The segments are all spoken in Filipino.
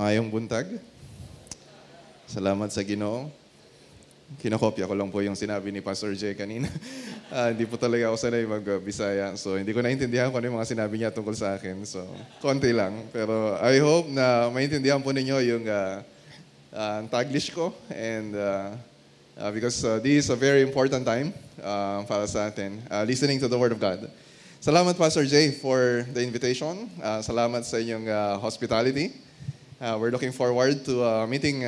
Maayong buntag. Salamat sa Ginoo. Kinokopya ko lang po yung sinabi ni Pastor Jay kanina. Hindi po talaga ako sanay mag-Bisaya. So, hindi ko naintindihan kung ano yung mga sinabi niya tungkol sa akin. So, konti lang. Pero I hope na maintindihan po ninyo yung Taglish ko. And because this is a very important time para sa atin. Listening to the Word of God. Salamat, Pastor Jay, for the invitation. Salamat sa inyong hospitality. We're looking forward to meeting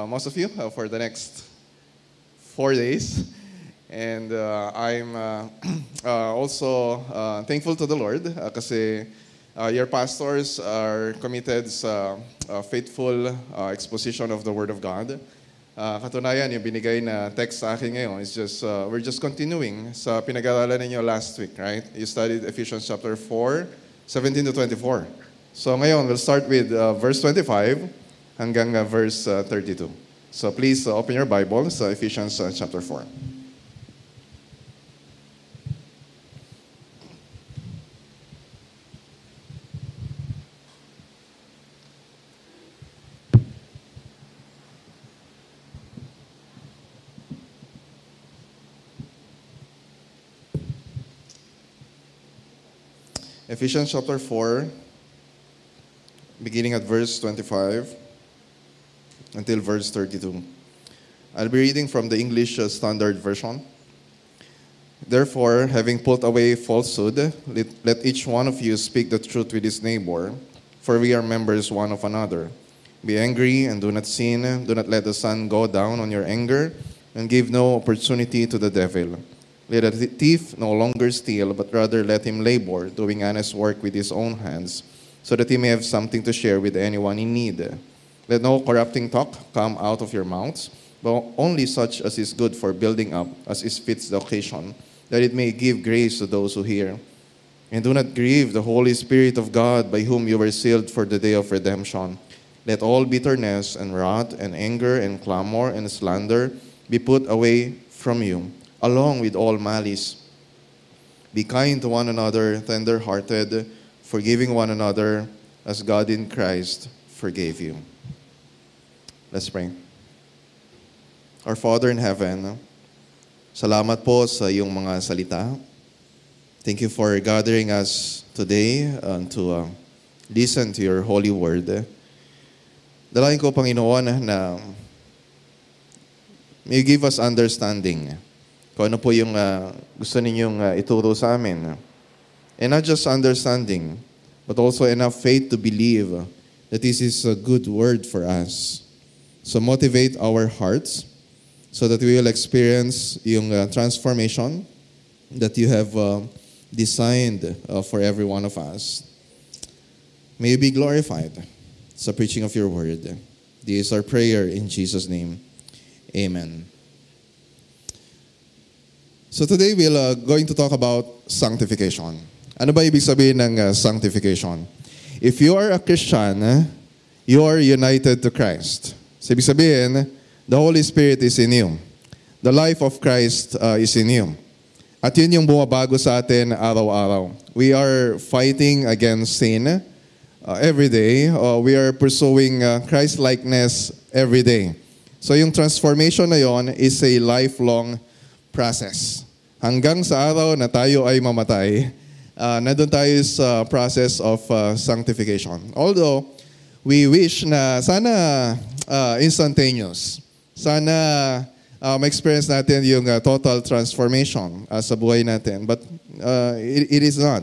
most of you for the next 4 days. And I'm also thankful to the Lord kasi your pastors are committed sa faithful exposition of the Word of God. Katunayan, yung binigay na text sa akin ngayon is just, we're just continuing sa pinag-aralan ninyo last week, right? You studied Ephesians chapter 4, 17 to 24. So ngayon, we'll start with verse 25 hanggang verse 32. So please open your Bible sa Ephesians chapter 4. Ephesians chapter 4, beginning at verse 25 until verse 32. I'll be reading from the English Standard Version. Therefore, having put away falsehood, let each one of you speak the truth with his neighbor, for we are members one of another. Be angry and do not sin. Do not let the sun go down on your anger, and give no opportunity to the devil. Let a thief no longer steal, but rather let him labor, doing honest work with his own hands, so that he may have something to share with anyone in need. Let no corrupting talk come out of your mouths, but only such as is good for building up, as is fits the occasion, that it may give grace to those who hear. And do not grieve the Holy Spirit of God, by whom you were sealed for the day of redemption. Let all bitterness and wrath and anger and clamor and slander be put away from you, along with all malice. Be kind to one another, tender-hearted, forgiving one another, as God in Christ forgave you. Let's pray. Our Father in heaven, salamat po sa iyong mga salita. Thank you for gathering us today to listen to your holy word. Dalangin ko, Panginoon, na may you give us understanding kung ano po yung gusto ninyong ituro sa amin. And not just understanding, but also enough faith to believe that this is a good word for us. So motivate our hearts so that we will experience yung transformation that you have designed for every one of us. May you be glorified sa preaching of your word. This is our prayer in Jesus' name. Amen. So today we're going to talk about sanctification. Ano ba ibig sabihin ng sanctification? If you are a Christian, you are united to Christ. So ibig sabihin, the Holy Spirit is in you. The life of Christ is in you. At yun yung bumabago sa atin araw-araw. We are fighting against sin every day. We are pursuing Christ-likeness every day. So yung transformation na yon is a lifelong process. Hanggang sa araw na tayo ay mamatay, nandun tayo sa process of sanctification. Although, we wish na sana instantaneous. Sana ma-experience natin yung total transformation sa buhay natin. But it is not.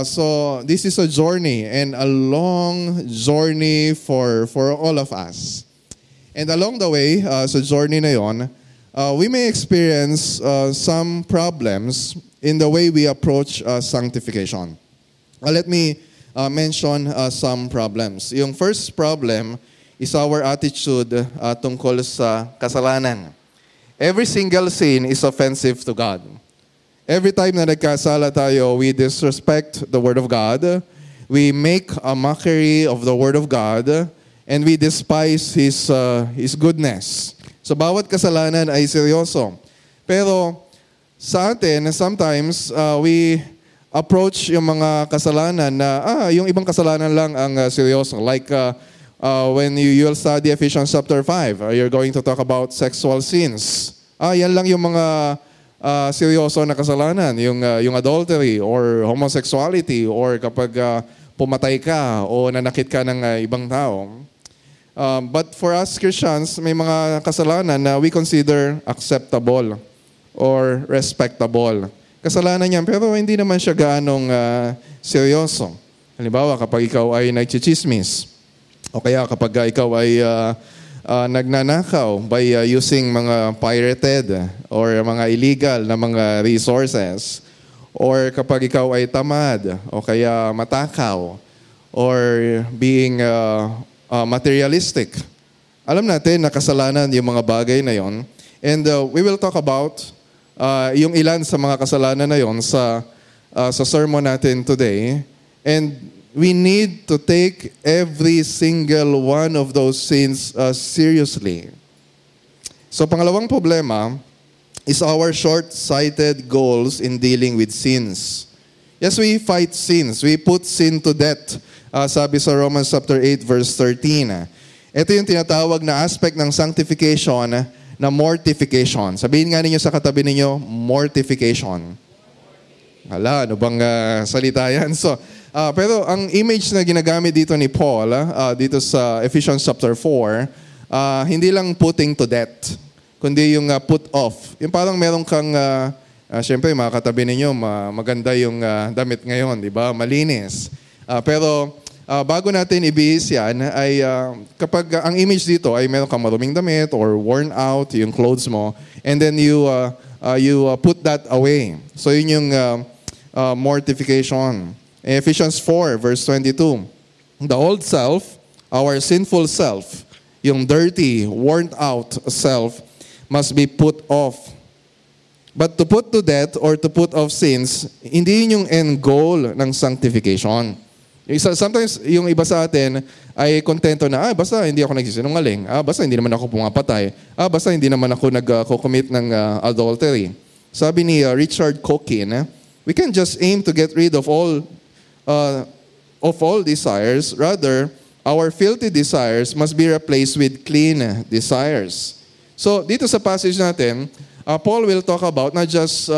So, this is a journey and a long journey for all of us. And along the way, sa journey na yon, we may experience some problems in the way we approach sanctification. Let me mention some problems. Yung first problem is our attitude tungkol sa kasalanan. Every single sin is offensive to God. Every time na nagkasala tayo, we disrespect the Word of God. We make a mockery of the Word of God, and we despise His goodness. So bawat kasalanan ay seryoso. Pero sa atin, sometimes we approach yung mga kasalanan na yung ibang kasalanan lang ang seryoso. Like when you'll study Ephesians chapter 5, you're going to talk about sexual sins. Yan lang yung mga seryoso na kasalanan, yung adultery or homosexuality or kapag pumatay ka o nanakit ka ng ibang tao. But for us Christians, may mga kasalanan na we consider acceptable or respectable. Kasalanan yan, pero hindi naman siya gaanong seryoso. Halimbawa, kapag ikaw ay nagchichismis, o kaya kapag ikaw ay nagnanakaw by using mga pirated or mga illegal na mga resources, or kapag ikaw ay tamad o kaya matakaw or being materialistic. Alam natin na kasalanan yung mga bagay na yon, and we will talk about yung ilan sa mga kasalanan na yon sa sermon natin today. And we need to take every single one of those sins seriously. So pangalawang problema is our short-sighted goals in dealing with sins. Yes, we fight sins. We put sin to death. Sabi sa Romans chapter 8 verse 13. Ito yung tinatawag na aspect ng sanctification na mortification. Sabihin nga ninyo sa katabi ninyo, mortification. Hala, ano bang salita yan? So, pero ang image na ginagamit dito ni Paul, dito sa Ephesians chapter 4, hindi lang putting to death, kundi yung put off. Yung parang meron kang, syempre mga katabi ninyo, maganda yung damit ngayon, di ba? Malinis. Pero bago natin ibihis yan, ay kapag ang image dito ay meron kang maruming damit or worn out yung clothes mo, and then you put that away. So yun yung mortification. Ephesians 4 verse 22. The old self, our sinful self, yung dirty, worn out self, must be put off. But to put to death or to put off sins, hindi yun yung end goal ng sanctification. Sometimes yung iba sa atin ay kontento na, basta hindi ako nagsisinungaling, basta hindi naman ako pumapatay, basta hindi naman ako nag-commit ng adultery. Sabi ni Richard Cokin, we can just aim to get rid of all desires. Rather, our filthy desires must be replaced with clean desires. So, dito sa passage natin, Paul will talk about not just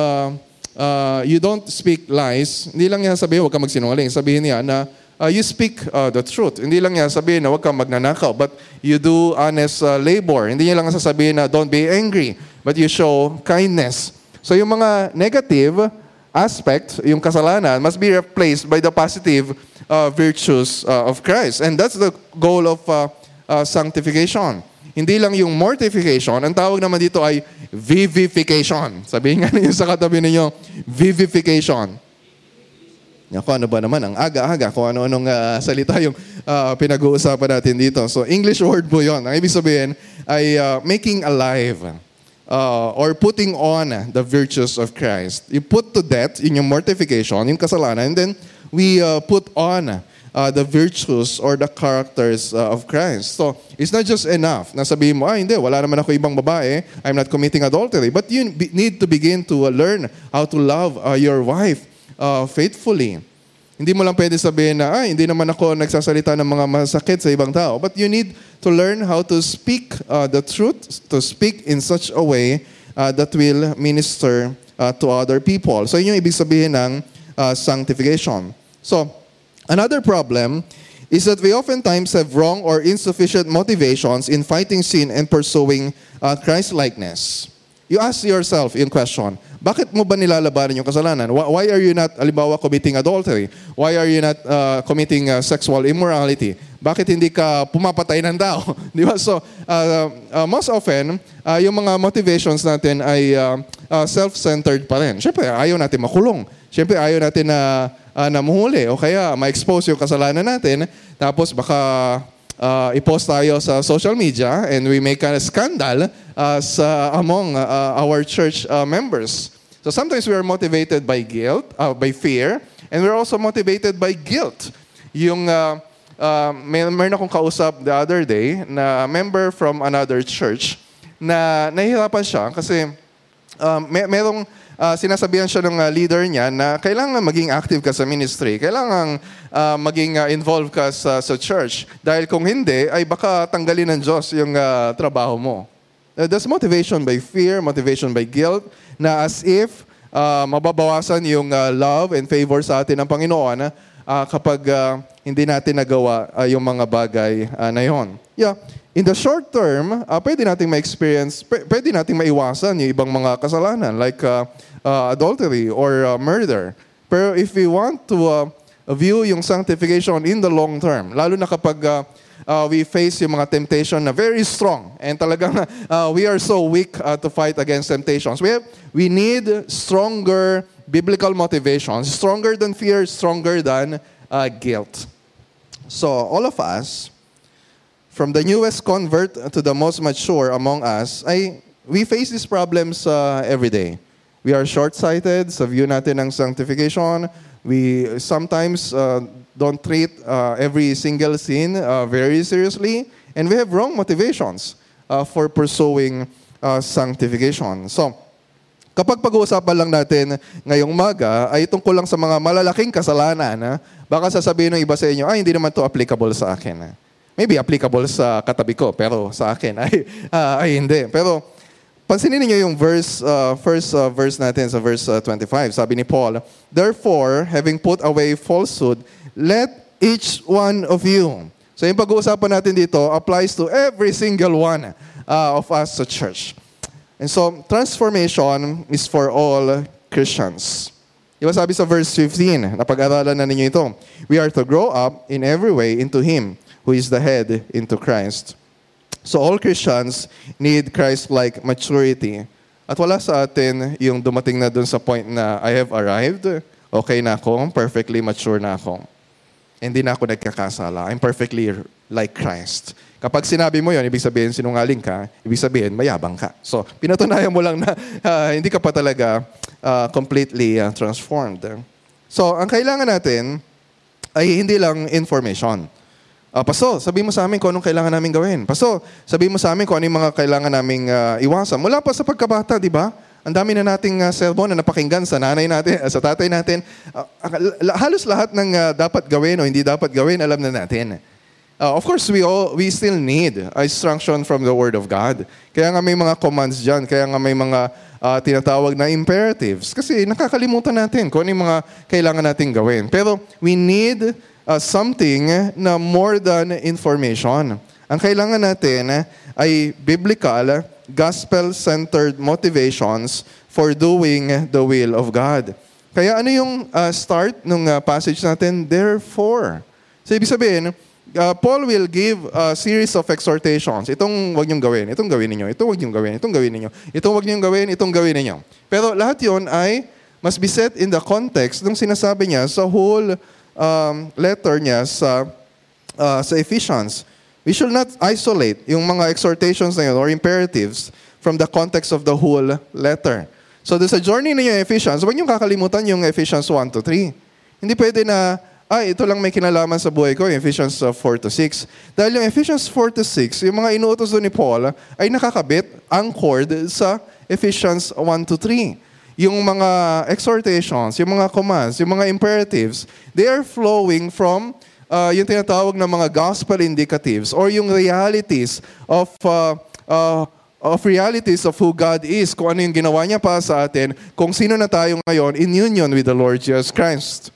you don't speak lies. Hindi lang niya sabihin, huwag kang magsinungaling. Sabihin niya na you speak the truth. Hindi lang niya sabihin na huwag kang magnanakaw, but you do honest labor. Hindi niya lang sasabihin na don't be angry, but you show kindness. So, yung mga negative aspect, yung kasalanan, must be replaced by the positive virtues of Christ. And that's the goal of sanctification. Hindi lang yung mortification, ang tawag naman dito ay vivification. Sabihin nga ninyo sa katabi ninyo, vivification. Ako, ano ba naman, ang aga-aga, kung ano-anong salita yung pinag-uusapan natin dito. So, English word po yun. Ang ibig sabihin ay making alive. Or putting on the virtues of Christ. You put to death in yung mortification, yung kasalanan, and then we put on the virtues or the characters of Christ. So, it's not just enough na sabihin mo, hindi, wala naman ako ibang babae, I'm not committing adultery. But you need to begin to learn how to love your wife faithfully. Hindi mo lang pwede sabihin na, hindi naman ako nagsasalita ng mga masakit sa ibang tao. But you need to learn how to speak the truth, to speak in such a way that will minister to other people. So yun yung ibig sabihin ng sanctification. So, another problem is that we oftentimes have wrong or insufficient motivations in fighting sin and pursuing Christ-likeness. You ask yourself yung question, bakit mo ba nilalabanan yung kasalanan? Why are you not, halimbawa, committing adultery? Why are you not committing sexual immorality? Bakit hindi ka pumapatay ng tao? Di ba? So, most often, yung mga motivations natin ay self-centered pa rin. Siyempre, ayaw natin makulong. Siyempre, ayaw natin na namuhuli o kaya ma-expose yung kasalanan natin. Tapos baka i-post tayo sa social media and we make a scandal among our church members. So sometimes we are motivated by guilt, by fear, and we're also motivated by guilt. Yung meron akong kausap the other day na member from another church na nahihirapan siya kasi merong sinasabihan siya ng leader niya na kailangan maging active ka sa ministry, kailangan maging involved ka sa church. Dahil kung hindi, ay baka tanggalin ng Diyos yung trabaho mo. That's motivation by fear, motivation by guilt, na as if mababawasan yung love and favor sa atin ng Panginoon kapag hindi natin nagawa yung mga bagay na yon. Yeah. In the short term, pwede nating ma-experience, pwede nating maiwasan yung ibang mga kasalanan like adultery or murder. Pero if we want to view yung sanctification in the long term, lalo na kapag we face yung mga temptation na very strong and talagang we are so weak to fight against temptations. We need stronger biblical motivations, stronger than fear, stronger than guilt. So all of us, from the newest convert to the most mature among us, we face these problems every day. We are short-sighted sa view natin ng sanctification. We sometimes don't treat every single sin very seriously. And we have wrong motivations for pursuing sanctification. So, kapag pag-uusapan lang natin ngayong umaga ay tungkol lang sa mga malalaking kasalanan, baka sasabihin ng iba sa inyo, hindi naman to applicable sa akin. Maybe applicable sa katabi ko, pero sa akin ay hindi. Pero pansinin niyo yung first verse natin sa verse 25. Sabi ni Paul, "Therefore, having put away falsehood, let each one of you." So yung pag-uusapan natin dito applies to every single one of us sa church. And so, transformation is for all Christians. Diba sabi sa verse 15, napag-aralan na ninyo ito, "We are to grow up in every way into Him who is the head, into Christ." So all Christians need Christ-like maturity. At wala sa atin yung dumating na dun sa point na I have arrived, okay na ako, perfectly mature na ako. Hindi na ako nagkakasala. I'm perfectly like Christ. Kapag sinabi mo yon, ibig sabihin sinungaling ka, ibig sabihin mayabang ka. So pinatunayan mo lang na hindi ka pa talaga completely transformed. So ang kailangan natin ay hindi lang information. Pasto, sabihin mo sa amin kung anong kailangan namin gawin. Pasto, sabihin mo sa amin kung ano yung mga kailangan naming iwasan. Mula pa sa pagkabata, di ba? Ang dami na nating sermon na napakinggan sa nanay natin, sa tatay natin. Halos lahat ng dapat gawin o hindi dapat gawin, alam na natin. Of course, we still need instruction from the Word of God. Kaya nga may mga commands dyan, kaya nga may mga tinatawag na imperatives. Kasi nakakalimutan natin kung ano yung mga kailangan nating gawin. Pero we need something na more than information. Ang kailangan natin ay biblical, gospel-centered motivations for doing the will of God. Kaya ano yung start ng passage natin? Therefore. So ibig sabihin, Paul will give a series of exhortations. Itong wag niyong gawin, itong gawin ninyo, itong wag niyong gawin, itong gawin ninyo, itong wag niyong gawin, itong gawin ninyo. Pero lahat yon ay must be set in the context ng sinasabi niya sa whole letter niya sa Ephesians. We should not isolate yung mga exhortations na yun or imperatives from the context of the whole letter. So sa journey niyo Ephesians, huwag niyong kakalimutan yung Ephesians 1-3. Hindi pwede na, ito lang may kinalaman sa buhay ko, yung Ephesians 4-6. Dahil yung Ephesians 4-6, yung mga inuutos doon ni Paul, ay nakakabit, anchored sa Ephesians 1-3. Yung mga exhortations, yung mga commands, yung mga imperatives, they are flowing from yung tinatawag na mga gospel indicatives or yung realities of who God is, kung ano yung ginawa niya pa sa atin, kung sino na tayo ngayon in union with the Lord Jesus Christ.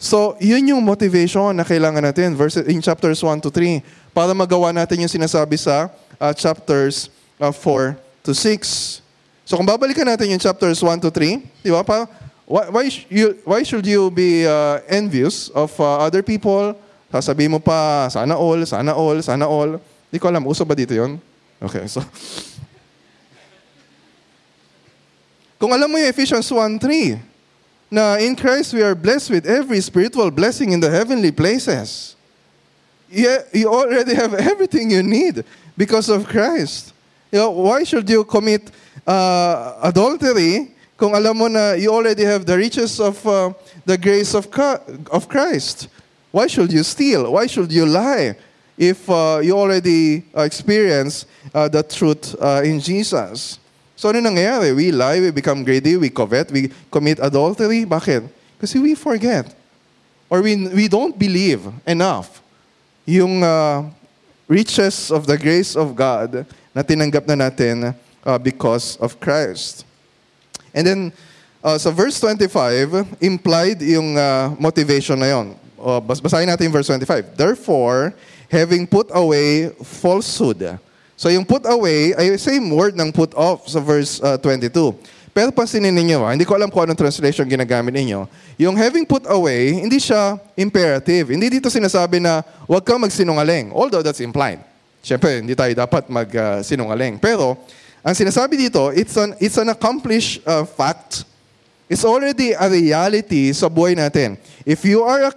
So, yun yung motivation na kailangan natin in chapters 1-3 para magawa natin yung sinasabi sa chapters 4-6. So kung babalikan natin yung chapters 1-3, di ba? Why should you be envious of other people? Sasabihin mo pa, sana all, sana all, sana all. Di ko alam, uso ba dito yun? Okay, so. Kung alam mo yung Ephesians 1:3, na in Christ we are blessed with every spiritual blessing in the heavenly places. You already have everything you need because of Christ. Why should you commit adultery kung alam mo na you already have the riches of the grace of Christ? Why should you steal? Why should you lie if you already experience the truth in Jesus? So ano nangyayari? We lie, we become greedy, we covet, we commit adultery. Bakit? Kasi we forget. Or we don't believe enough yung riches of the grace of God na tinanggap na natin because of Christ. And then, sa verse 25, implied yung motivation na yun. Basahin natin yung verse 25. Therefore, having put away falsehood. So yung put away ay same word ng put off sa verse 22. Pero pansinin ninyo, hindi ko alam kung anong translation ginagamit ninyo. Yung having put away, hindi siya imperative. Hindi dito sinasabi na huwag kang magsinungaling. Although that's implied. Siyempre, hindi tayo dapat magsinungaling. Pero, ang sinasabi dito, it's an accomplished fact. It's already a reality sa buhay natin. If you are a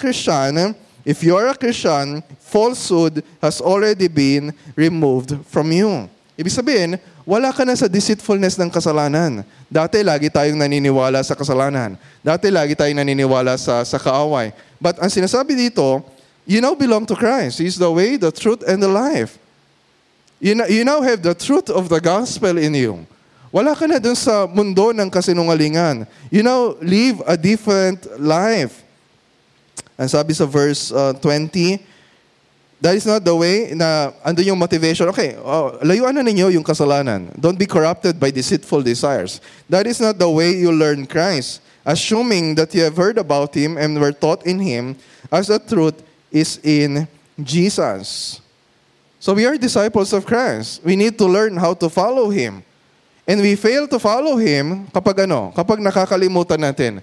Christian, falsehood has already been removed from you. Ibig sabihin, wala ka na sa deceitfulness ng kasalanan. Dati, lagi tayong naniniwala sa kasalanan. Dati, lagi tayong naniniwala sa kaaway. But ang sinasabi dito, you now belong to Christ. He is the way, the truth, and the life. You now have the truth of the gospel in you. Wala ka na dun sa mundo ng kasinungalingan. You now live a different life. Ang sabi sa verse 20, that is not the way na andun yung motivation. Okay, layuan na ninyo yung kasalanan. Don't be corrupted by deceitful desires. That is not the way you learn Christ. Assuming that you have heard about Him and were taught in Him, as the truth is in Jesus. So we are disciples of Christ. We need to learn how to follow Him. And we fail to follow Him kapag Kapag nakakalimutan natin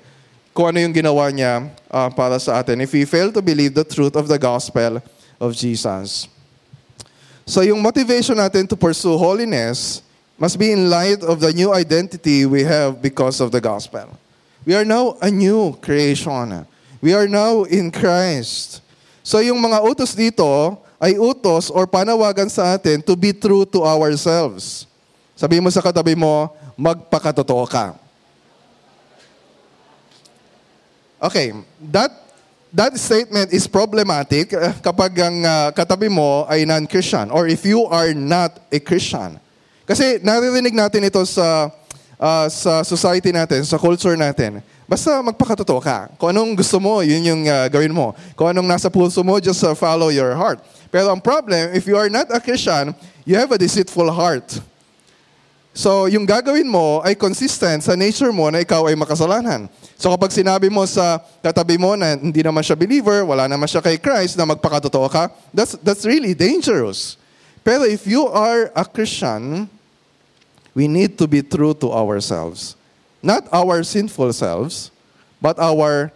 kung ano yung ginawa niya para sa atin. If we fail to believe the truth of the gospel of Jesus. So yung motivation natin to pursue holiness must be in light of the new identity we have because of the gospel. We are now a new creation. We are now in Christ. So yung mga utos dito ay utos or panawagan sa atin to be true to ourselves. Sabi mo sa katabi mo, magpakatotoo ka. Okay, that statement is problematic kapag ang katabi mo ay non-Christian or if you are not a Christian. Kasi naririnig natin ito sa society natin, sa culture natin. Basta magpakatotoo ka. Kung anong gusto mo, yun yung gawin mo. Kung anong nasa puso mo, just follow your heart. Pero ang problem, if you are not a Christian, you have a deceitful heart. So, yung gagawin mo ay consistent sa nature mo na ikaw ay makasalanan. So, kapag sinabi mo sa katabi mo na hindi naman siya believer, wala naman siya kay Christ, na magpakatotoo ka, that's really dangerous. Pero if you are a Christian, we need to be true to ourselves. Not our sinful selves, but our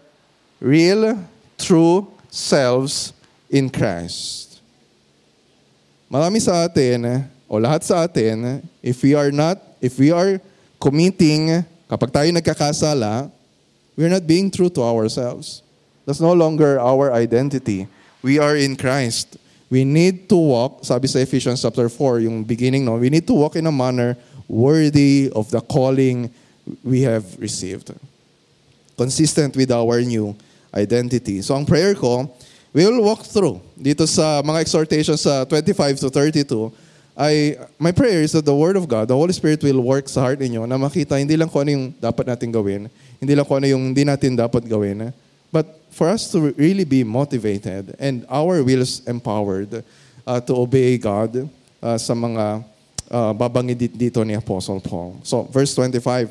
real, true selves in Christ. Marami sa atin, o lahat sa atin, if we are committing, kapag tayo nagkakasala, we're not being true to ourselves. That's no longer our identity. We are in Christ. We need to walk, sabi sa Ephesians chapter 4, yung beginning, we need to walk in a manner worthy of the calling we have received. Consistent with our new identity. So ang prayer ko, we will walk through dito sa mga exhortations sa 25 to 32, my prayer is that the Word of God, the Holy Spirit will work sa heart ninyo na makita hindi lang kung ano yung dapat natin gawin, hindi lang kung ano yung hindi natin dapat gawin, but for us to really be motivated and our wills empowered to obey God sa mga babangid dito ni Apostle Paul. So, verse 25,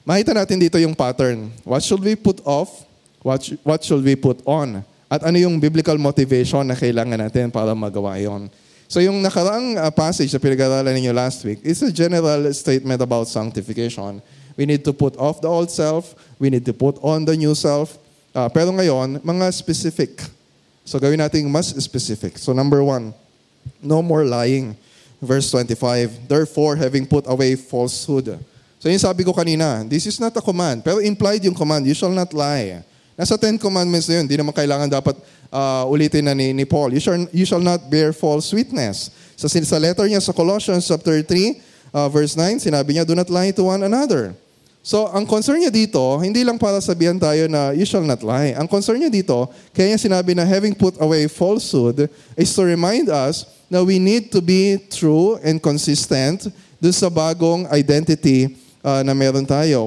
makita natin dito yung pattern. What should we put off? What should we put on? At ano yung biblical motivation na kailangan natin para magawa yon? So yung nakaraang passage na pinag-aralan ninyo last week is a general statement about sanctification. We need to put off the old self. We need to put on the new self. Pero ngayon, mga specific. So gawin natin mas specific. So number 1, no more lying. Verse 25, therefore having put away falsehood. So yung sabi ko kanina, this is not a command. Pero implied yung command, you shall not lie. Nasa 10 commandments na yun, di naman kailangan dapat ulitin na ni Paul. You shall not bear false witness. Sa letter niya sa Colossians chapter 3, verse 9, sinabi niya, do not lie to one another. So, ang concern niya dito, hindi lang para sabihan tayo na you shall not lie. Ang concern niya dito, kaya niya sinabi na having put away falsehood is to remind us na we need to be true and consistent doon sa bagong identity na meron tayo.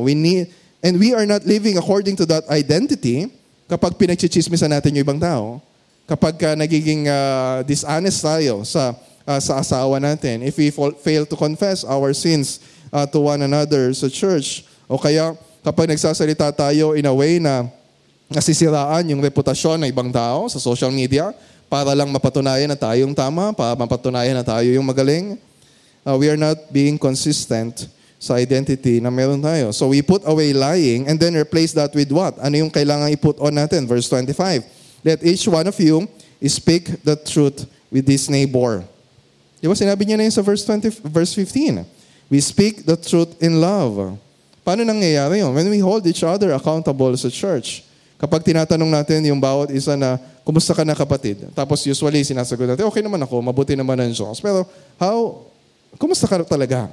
And we are not living according to that identity kapag pinagchichismisan natin yung ibang tao. Kapag nagiging dishonest tayo sa asawa natin. If we fail to confess our sins to one another sa church. O kaya kapag nagsasalita tayo in a way na nasisiraan yung reputasyon ng ibang tao sa social media para lang mapatunayan na tayong tama, para mapatunayan na tayo yung magaling. We are not being consistent sa identity na meron tayo. So we put away lying and then replace that with what? Ano yung kailangan i-put on natin? Verse 25. Let each one of you speak the truth with his neighbor. Di ba sinabi niya na yun sa verse 15? We speak the truth in love. Paano nangyayari yun? When we hold each other accountable sa church. Kapag tinatanong natin yung bawat isa na, kumusta ka na kapatid? Tapos usually sinasagot natin, okay naman ako, mabuti naman ang Diyos. Pero kumusta ka talaga?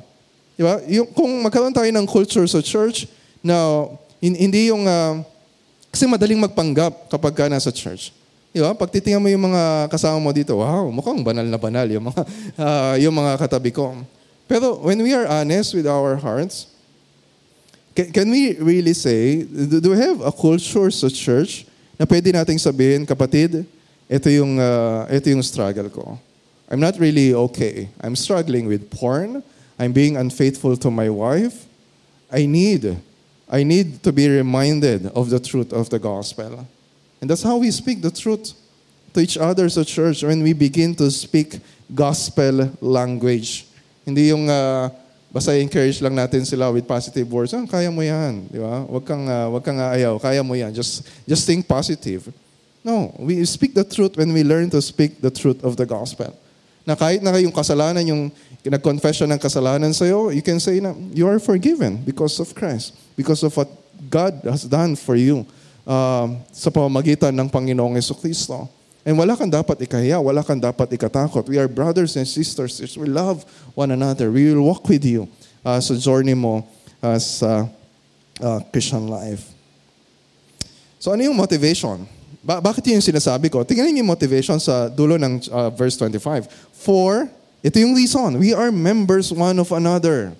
Diba? Kung magkaroon tayo ng culture sa church na hindi yung, kasi madaling magpanggap kapag ka nasa church. Diba? Pag titingnan mo yung mga kasama mo dito, wow, mukhang banal na banal yung mga katabi ko. Pero when we are honest with our hearts, can we really say, do we have a culture sa church na pwede nating sabihin, kapatid, ito yung struggle ko. I'm not really okay. I'm struggling with porn. I'm being unfaithful to my wife. I need to be reminded of the truth of the gospel. And that's how we speak the truth to each other sa church when we begin to speak gospel language. Hindi yung basta encourage lang natin sila with positive words. Kaya mo yan, di ba? Wag kang aayaw, kaya mo yan. Just think positive. No, we speak the truth when we learn to speak the truth of the gospel. Na kahit na yung kasalanan, yung nag-confess siya ng kasalanan sa'yo, you can say na you are forgiven because of Christ. Because of what God has done for you sa pamamagitan ng Panginoong Jesucristo. And wala kang dapat ikahiya, wala kang dapat ikatakot. We are brothers and sisters. We love one another. We will walk with you sa journey mo sa Christian life. So ano yung motivation? Bakit yun yung sinasabi ko? Tingnan niyo yung motivation sa dulo ng verse 25. For, ito yung reason, we are members one of another.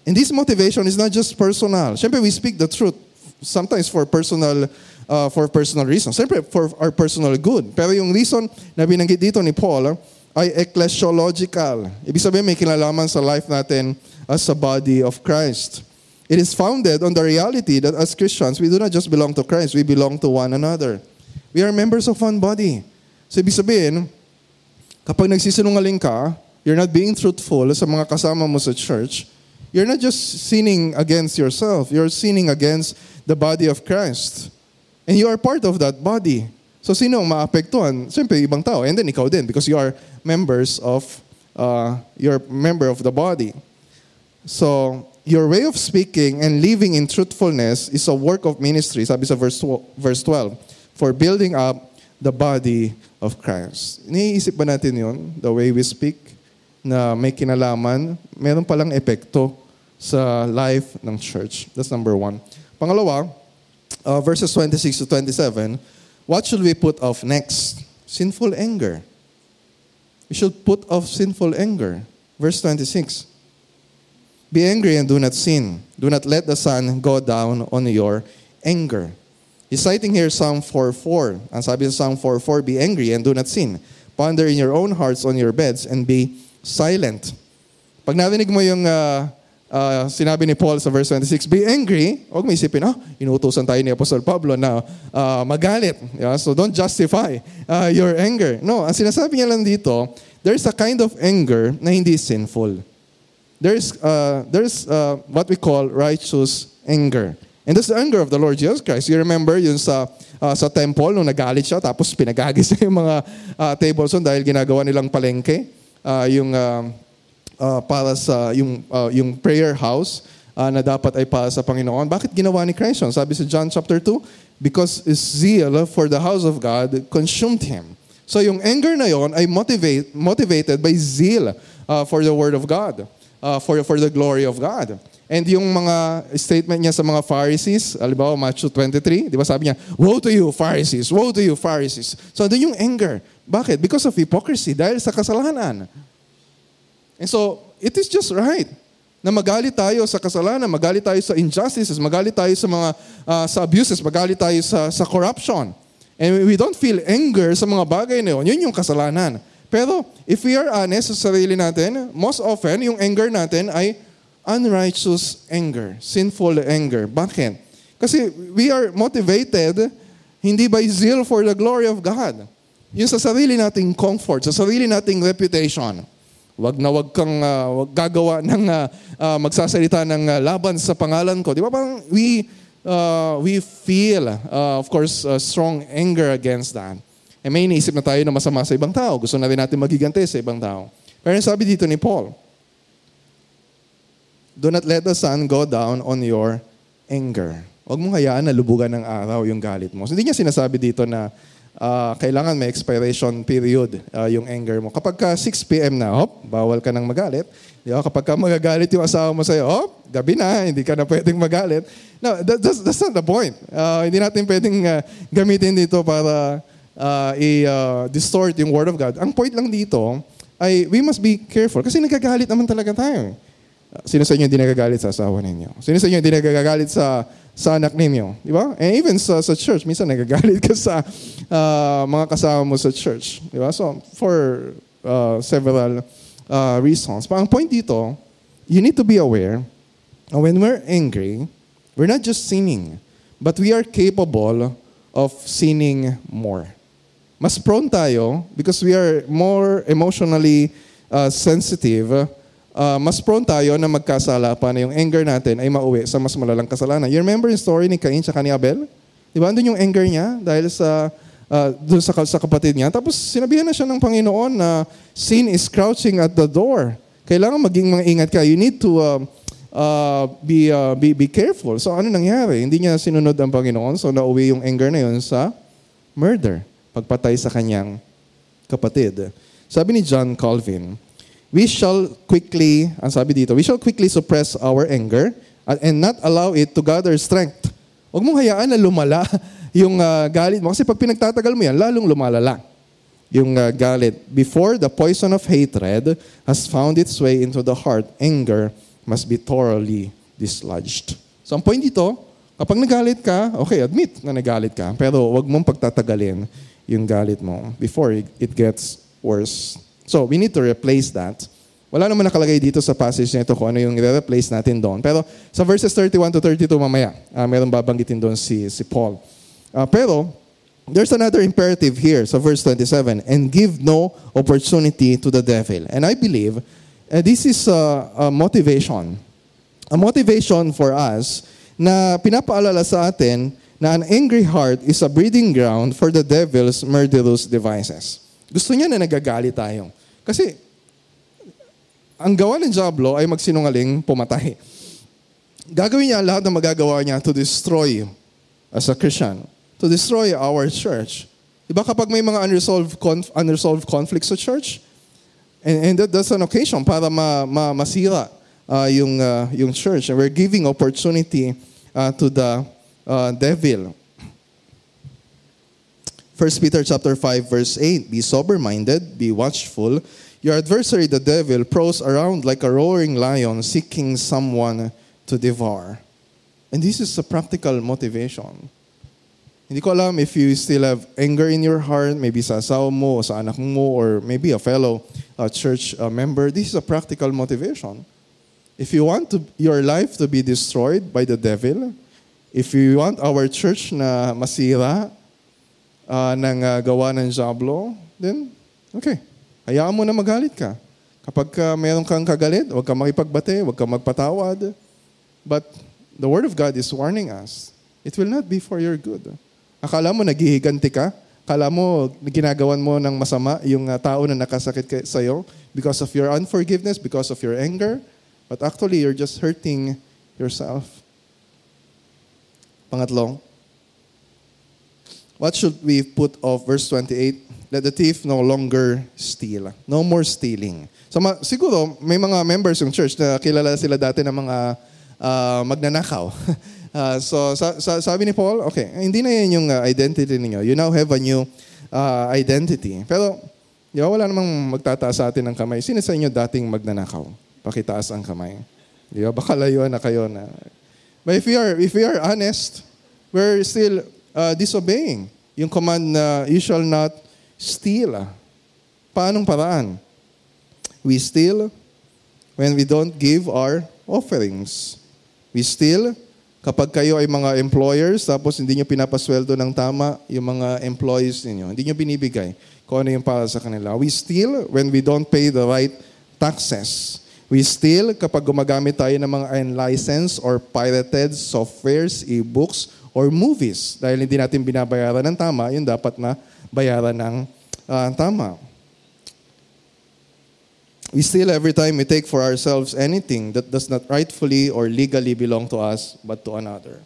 And this motivation is not just personal. Siyempre, we speak the truth. Sometimes for personal reasons. Siyempre, for our personal good. Pero yung reason na binanggit dito ni Paul ay ecclesiological. Ibig sabihin, may kinalaman sa life natin as a body of Christ. It is founded on the reality that as Christians, we do not just belong to Christ, we belong to one another. We are members of one body. So ibig sabihin, kapag nagsisinungaling ka, you're not being truthful sa mga kasama mo sa church, you're not just sinning against yourself, you're sinning against the body of Christ. And you are part of that body. So sino ang maapektuhan? Siyempre, ibang tao. And then ikaw din because you are member of the body. So, your way of speaking and living in truthfulness is a work of ministry, sabi sa verse 12, for building up the body of Christ. Iniisip ba natin yun? The way we speak, na may kinalaman, meron palang epekto sa life ng church. That's number one. Pangalawa, verses 26 to 27, what should we put off next? Sinful anger. We should put off sinful anger. Verse 26. Be angry and do not sin. Do not let the sun go down on your anger. He's citing here Psalm 4:4. Ang sabi sa Psalm 4:4, be angry and do not sin. Ponder in your own hearts on your beds and be silent. Pag narinig mo yung sinabi ni Paul sa verse 26, be angry, huwag mo isipin, inuutosan tayo ni Apostol Pablo na magalit. Yeah? So don't justify your anger. No, ang sinasabi niya lang dito, there's a kind of anger na hindi sinful. There's what we call righteous anger. And that's the anger of the Lord Jesus Christ. You remember yun sa temple nung nagalit siya tapos pinagagis niya yung mga tables dahil ginagawa nilang palengke. Para sa yung prayer house na dapat ay para sa Panginoon. Bakit ginawa ni Christ yun? Sabi sa John chapter 2, because his zeal for the house of God consumed him. So yung anger na yon ay motivated by zeal for the word of God. For the glory of God. And yung mga statement niya sa mga Pharisees, halimbawa Matthew 23, di ba sabi niya, woe to you Pharisees, woe to you Pharisees. So doon yung anger. Bakit? Because of hypocrisy, dahil sa kasalanan. And so, it is just right na magalit tayo sa kasalanan, magalit tayo sa injustices, magalit tayo sa mga sa abuses, magalit tayo sa corruption. And we don't feel anger sa mga bagay na yun. Yun yung kasalanan. Pero if we are honest sa sarili natin, most often yung anger natin ay unrighteous anger, sinful anger. Bakit? Kasi we are motivated hindi by zeal for the glory of God. Yung sa sarili nating comfort, sa sarili nating reputation. Wag kang gagawa ng magsasalita ng laban sa pangalan ko. Di ba parang we feel, of course, strong anger against that. E may iniisip na tayo na masama sa ibang tao. Gusto na rin natin magigante sa ibang tao. Pero sabi dito ni Paul, do not let the sun go down on your anger. Huwag mong hayaan na lubugan ng araw yung galit mo. So, hindi niya sinasabi dito na kailangan may expiration period yung anger mo. Kapag 6 p.m. na, bawal ka nang magalit. Di ba? Kapag magagalit yung asawa mo sa'yo, gabi na, hindi ka na pwedeng magalit. No, that's not the point. Hindi natin pwedeng gamitin dito para i-distort yung Word of God. Ang point lang dito ay we must be careful kasi nagagalit naman talaga tayo. Sino sa inyo hindi nagagalit sa asawa ninyo? Sino sa inyo hindi nagagalit sa anak ninyo? Di ba? And even sa church, minsan nagagalit ka sa mga kasama mo sa church. Di ba? So, for several reasons. But ang point dito, you need to be aware when we're angry, we're not just sinning, but we are capable of sinning more. Mas prone tayo because we are more emotionally sensitive. Mas prone tayo na magkasala pa na yung anger natin ay mauwi sa mas malalang kasalanan. You remember yung story ni Cain at ni Abel? Di ba? Andun yung anger niya dahil doon sa kapatid niya. Tapos sinabihan na siya ng Panginoon na sin is crouching at the door. Kailangan maging mga ingat ka. You need to be careful. So ano nangyari? Hindi niya sinunod ang Panginoon. So nauwi yung anger na yun sa murder. Pagpatay sa kanyang kapatid. Sabi ni John Calvin, we shall quickly suppress our anger and not allow it to gather strength. Huwag mong hayaan na lumala yung galit mo. Kasi pag pinagtatagal mo yan, lalong lumalala yung galit. Before the poison of hatred has found its way into the heart, anger must be thoroughly dislodged. So ang point dito, kapag nagalit ka, okay, admit na nagalit ka, pero huwag mong pagtatagalin yung galit mo before it gets worse. So, we need to replace that. Wala naman nakalagay dito sa passage nito kung ano yung i-replace natin doon. Pero sa verses 31 to 32 mamaya, meron babanggitin doon si Paul. Pero, there's another imperative here sa verse 27, and give no opportunity to the devil. And I believe this is a motivation. A motivation for us na pinapaalala sa atin na an angry heart is a breeding ground for the devil's murderous devices. Gusto niya na nagagalit tayo. Kasi, ang gawa ng Diablo ay magsinungaling, pumatay. Gagawin niya lahat ng magagawa niya to destroy you as a Christian. To destroy our church. Diba kapag may mga unresolved conflicts sa church, and that's an occasion para masira yung church. And we're giving opportunity to the devil. 1 Peter chapter 5 verse 8, be sober-minded, be watchful. Your adversary, the devil, prowls around like a roaring lion seeking someone to devour. And this is a practical motivation. Hindi ko alam if you still have anger in your heart, maybe sa asawa mo, o sa anak mo, or maybe a fellow church member. This is a practical motivation. If you want your life to be destroyed by the devil, if you want our church na masira ng gawa ng Diablo, then, okay. Hayaan mo na magalit ka. Kapag meron kang kagalit, huwag kang makipagbate, huwag kang magpatawad. But the Word of God is warning us, it will not be for your good. Akala mo naghihiganti ka? Akala mo ginagawan mo ng masama yung tao na nakasakit sa'yo because of your unforgiveness, because of your anger? But actually, you're just hurting yourself. Pangatlo, what should we put off? Verse 28, let the thief no longer steal. No more stealing. So siguro, may mga members yung church na kilala sila dati ng mga magnanakaw. So sabi ni Paul, okay, hindi na yan yung identity ninyo. You now have a new identity. Pero Di ba? Wala namang magtataas sa atin ng kamay. Sino sa inyo dating magnanakaw? Pakitaas ang kamay. Di ba? Baka layuan na kayo na. But if we are honest, we're still disobeying yung command na you shall not steal. Paanong paraan? We steal when we don't give our offerings. We steal kapag kayo ay mga employers tapos hindi nyo pinapasweldo ng tama yung mga employees ninyo. Hindi nyo binibigay kung ano yung para sa kanila. We steal when we don't pay the right taxes. We steal kapag gumagamit tayo ng mga unlicensed or pirated softwares, e-books, or movies. Dahil hindi natin binabayaran ng tama, yung dapat na bayaran ng tama. We steal every time we take for ourselves anything that does not rightfully or legally belong to us, but to another.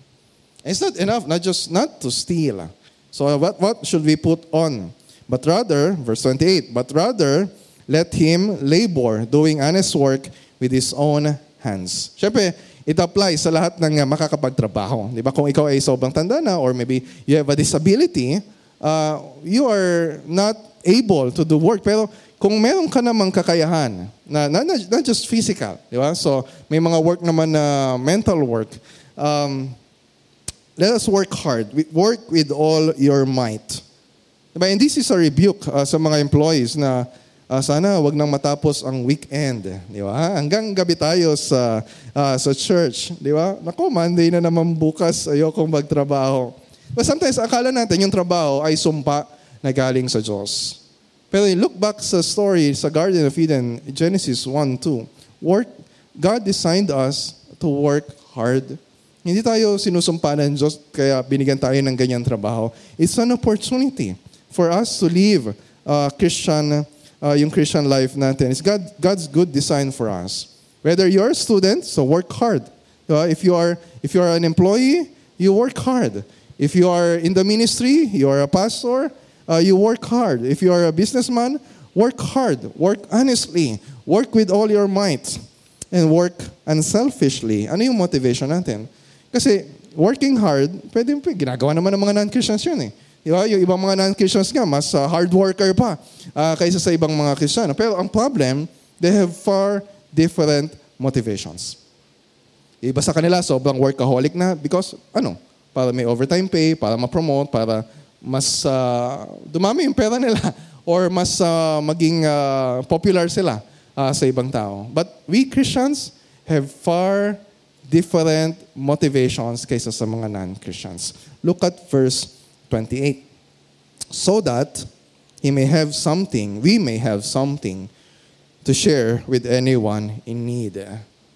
And it's not enough, not to steal. So what should we put on? But rather, verse 28, but rather, let him labor, doing honest work with his own hands. Siyempre, it applies sa lahat ng makakapagtrabaho. Di ba? Kung ikaw ay sobrang tanda na or maybe you have a disability, you are not able to do work. Pero kung meron ka namang kakayahan, not just physical, di ba? So, may mga work naman na mental work. Let us work hard. Work with all your might. Diba? And this is a rebuke sa mga employees na sana wag nang matapos ang weekend, di ba? Hanggang gabi tayo sa church, di ba? Naku, Monday na naman bukas, ayokong magtrabaho. But sometimes akala natin yung trabaho ay sumpa na galing sa Diyos. Pero look back sa story sa Garden of Eden, Genesis 1:2. God designed us to work hard. Hindi tayo sinusumpa ng Diyos kaya binigyan tayo ng ganyang trabaho. It's an opportunity for us to live yung Christian life natin. It's God's good design for us. Whether you're a student, so work hard. If you are an employee, you work hard. If you are in the ministry, you are a pastor, you work hard. If you are a businessman, work hard. Work honestly. Work with all your might. And work unselfishly. Ano yung motivation natin? Kasi working hard, pwede ginagawa naman ng mga non-Christians yun eh. Diba? Yung ibang mga non-Christians nga, mas hard worker pa kaysa sa ibang mga Kristiyano. Pero ang problem, they have far different motivations. Iba sa kanila, sobrang workaholic na because, para may overtime pay, para ma-promote, para mas dumami yung pera nila or mas maging popular sila sa ibang tao. But we Christians have far different motivations kaysa sa mga non-Christians. Look at verse 28. So that we may have something to share with anyone in need.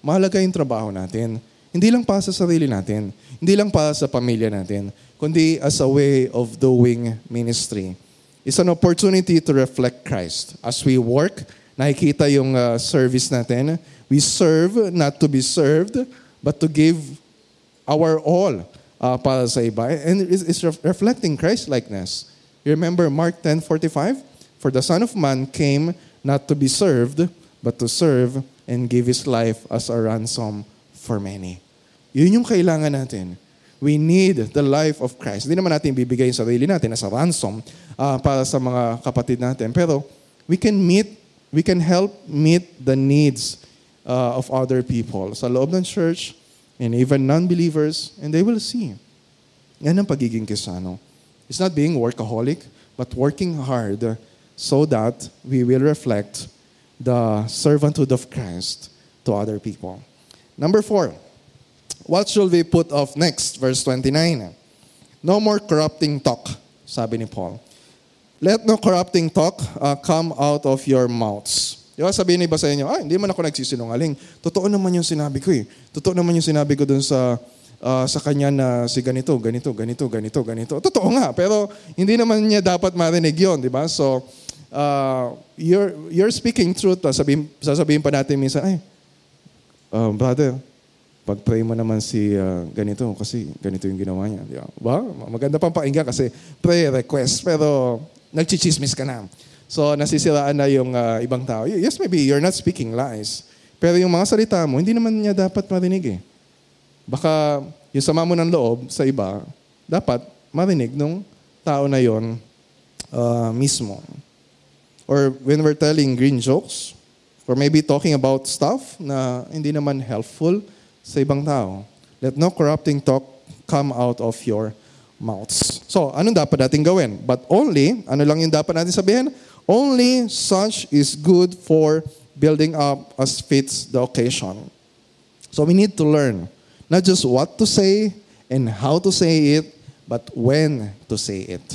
Mahalaga yung trabaho natin. Hindi lang para sa sarili natin. Hindi lang para sa pamilya natin. Kundi as a way of doing ministry. It's an opportunity to reflect Christ. As we work, nakikita yung service natin. We serve not to be served, but to give our all para sa iba. And it's reflecting Christ-likeness. You remember Mark 10:45? For the Son of Man came not to be served, but to serve and give His life as a ransom for many. Yun yung kailangan natin. We need the life of Christ. Hindi naman natin bibigay yung sarili natin as a ransom para sa mga kapatid natin. Pero we can help meet the needs of other people sa loob ng church, and even non-believers, and they will see. Yan ang pagiging Kristiyano. It's not being workaholic, but working hard so that we will reflect the servanthood of Christ to other people. Number 4, what should we put off next? Verse 29. No more corrupting talk, sabi ni Paul. Let no corrupting talk come out of your mouths. Diba, sabihin iba sa inyo, hindi man ako nagsisinungaling. Totoo naman yung sinabi ko eh. Totoo naman yung sinabi ko dun sa kanya na si ganito. Totoo nga, pero hindi naman niya dapat marinig yun, di ba? So, you're speaking truth. Sasabihin pa natin minsan, brother, pag-pray mo naman si ganito kasi ganito yung ginawa niya. Di ba? Maganda pang pakinggan kasi prayer request, pero nagchichismis ka na. So, nasisiraan na yung ibang tao. Yes, maybe you're not speaking lies. Pero yung mga salita mo, hindi naman niya dapat marinig eh. Baka yung sama mo ng loob sa iba, dapat marinig nung tao na yon mismo. or when we're telling green jokes, or maybe talking about stuff na hindi naman helpful sa ibang tao. Let no corrupting talk come out of your mouths. So, anong dapat natin gawin? But only, ano lang yung dapat natin sabihin? Only such is good for building up as fits the occasion. So we need to learn not just what to say and how to say it, but when to say it.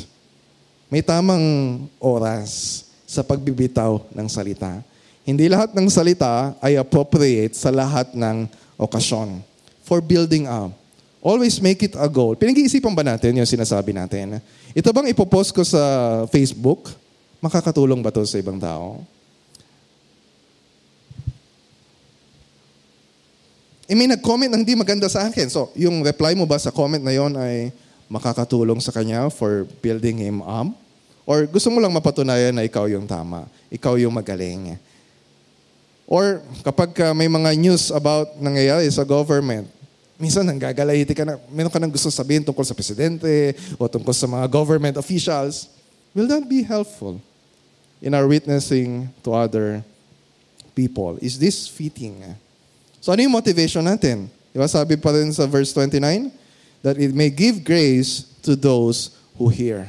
May tamang oras sa pagbibitaw ng salita. Hindi lahat ng salita ay appropriate sa lahat ng okasyon. For building up. Always make it a goal. Pinag-iisipan ba natin yung sinasabi natin? Ito bang ipopost ko sa Facebook? Makakatulong ba ito sa ibang tao? May nag-comment na hindi maganda sa akin. So, yung reply mo ba sa comment na yon ay makakatulong sa kanya for building him up? Or gusto mo lang mapatunayan na ikaw yung tama? Ikaw yung magaling? Or kapag may mga news about nangyayari sa government, minsan nanggagalaiti ka na, meron ka nang gusto sabihin tungkol sa presidente o tungkol sa mga government officials, will that be helpful in our witnessing to other people? Is this fitting? So ano yung motivation natin? Diba sabi pa rin sa verse 29, that it may give grace to those who hear.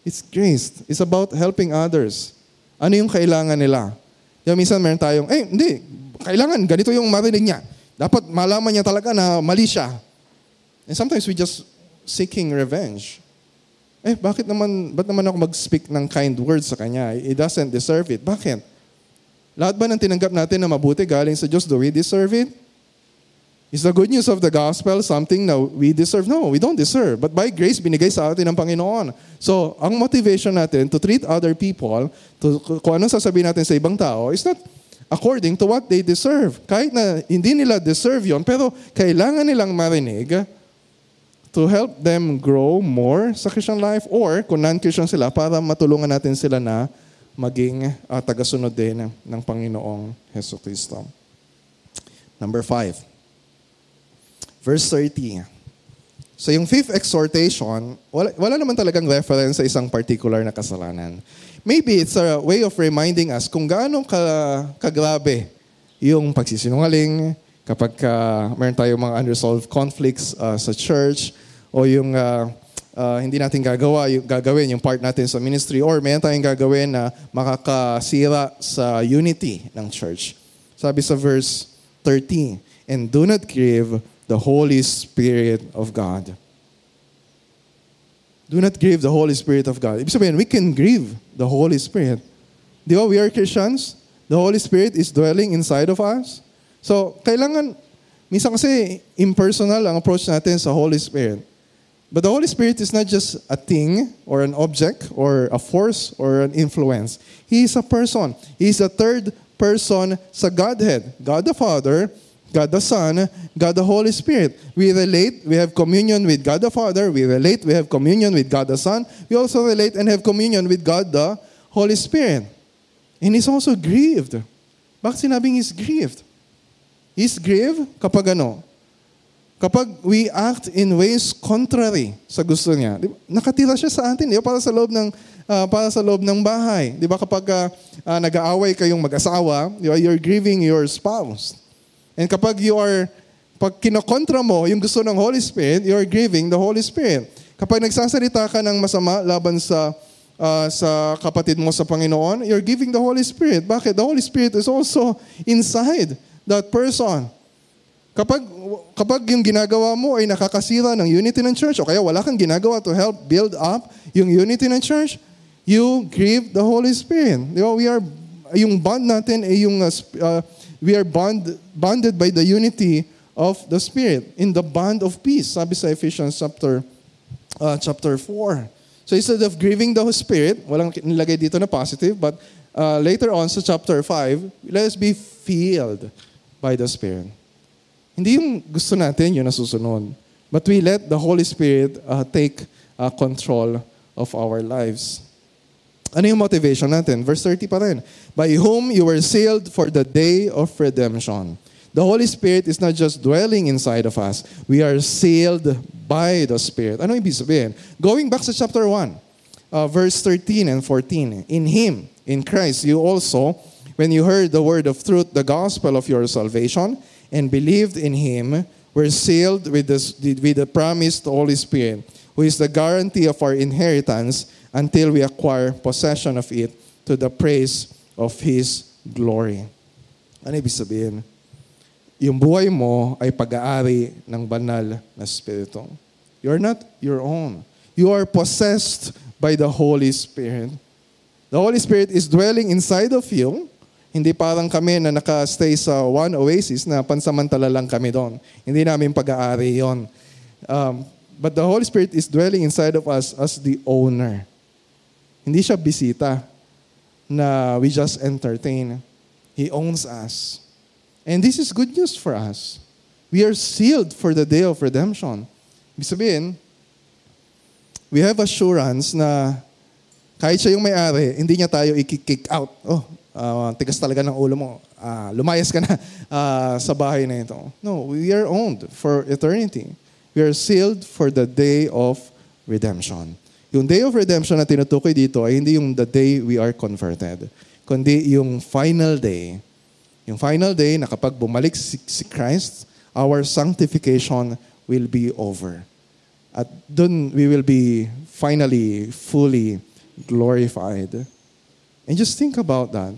It's grace. It's about helping others. Ano yung kailangan nila? Diba minsan meron tayong, hindi, kailangan, ganito yung marinig niya. Dapat malaman niya talaga na mali siya. And sometimes we just seeking revenge. Ba't naman ako mag-speak ng kind words sa kanya? He doesn't deserve it. Bakit? Lahat ba ng tinanggap natin na mabuti galing sa Diyos, do we deserve it? Is the good news of the gospel something na we deserve? No, we don't deserve. But by grace, binigay sa atin ng Panginoon. So, ang motivation natin to treat other people, kung anong sasabihin natin sa ibang tao, is not according to what they deserve. Kahit na hindi nila deserve yon, pero kailangan nilang marinig to help them grow more sa Christian life, or kung non-Christian sila, para matulungan natin sila na maging tagasunod din ng Panginoong Jesucristo. Number 5. Verse 30. So yung fifth exhortation, wala naman talagang reference sa isang particular na kasalanan. Maybe it's a way of reminding us kung gaano kagrabe yung pagsisinungaling kapag meron tayong mga unresolved conflicts sa church, o yung hindi natin gagawin yung part natin sa ministry, or meron tayong gagawin na makakasira sa unity ng church. Sabi sa verse 30, and do not grieve the Holy Spirit of God. Do not grieve the Holy Spirit of God. Ibig sabihin, we can grieve the Holy Spirit. Di ba, we are Christians. The Holy Spirit is dwelling inside of us. So, kailangan, minsan kasi impersonal ang approach natin sa Holy Spirit. But the Holy Spirit is not just a thing or an object or a force or an influence. He is a person. He is a third person sa Godhead. God the Father, God the Son, God the Holy Spirit. We relate, we have communion with God the Father. We relate, we have communion with God the Son. We also relate and have communion with God the Holy Spirit. And He's also grieved. Bakit sinabing He's grieved? He's grieved kapag ano? Kapag we act in ways contrary sa gusto niya. Diba? Nakatira siya sa atin, diba? Para sa loob ng bahay. Diba? Kapag nag-aaway kayong mag-asawa, diba? You're grieving your spouse. And kapag pag kinokontra mo yung gusto ng Holy Spirit, you're grieving the Holy Spirit. Kapag nagsasalita ka ng masama laban sa kapatid mo sa Panginoon, you're giving the Holy Spirit. Bakit? The Holy Spirit is also inside that person. Kapag yung ginagawa mo ay nakakasira ng unity ng church, o kaya wala kang ginagawa to help build up yung unity ng church, you grieve the Holy Spirit. Di ba? Yung bond natin ay we are bonded by the unity of the Spirit in the bond of peace. Sabi sa Ephesians chapter 4. So instead of grieving the Spirit, walang nilagay dito na positive, but later on sa chapter 5, let us be filled by the Spirit. Hindi yung gusto natin yun nasusunod. But we let the Holy Spirit take control of our lives. Ano yung motivation natin? Verse 30 pa rin. By whom you were sealed for the day of redemption. The Holy Spirit is not just dwelling inside of us. We are sealed by the Spirit. Ano ibig sabihin? Going back sa chapter 1. verse 13 and 14. In Him, in Christ, you also, when you heard the word of truth, the gospel of your salvation, and believed in Him, were sealed with the promised Holy Spirit, who is the guarantee of our inheritance until we acquire possession of it to the praise of His glory. Ano ibig sabihin? Yung buhay mo ay pag-aari ng banal na Espiritu. You're not your own. You are possessed by the Holy Spirit. The Holy Spirit is dwelling inside of you. Hindi parang kami na naka-stay sa one oasis na pansamantala lang kami doon. Hindi namin pag-aari yon. But the Holy Spirit is dwelling inside of us as the owner. Hindi siya bisita na we just entertain. He owns us. And this is good news for us. We are sealed for the day of redemption. Ibig sabihin, we have assurance na kahit siya yung may-ari, hindi niya tayo i-kick out. Tigas talaga ng ulo mo. Lumayas ka na sa bahay na ito. No, we are owned for eternity. We are sealed for the day of redemption. Yung day of redemption na tinutukoy dito ay hindi yung the day we are converted, kundi yung final day. Yung final day na kapag bumalik si Christ, our sanctification will be over. At dun we will be finally, fully glorified. And just think about that.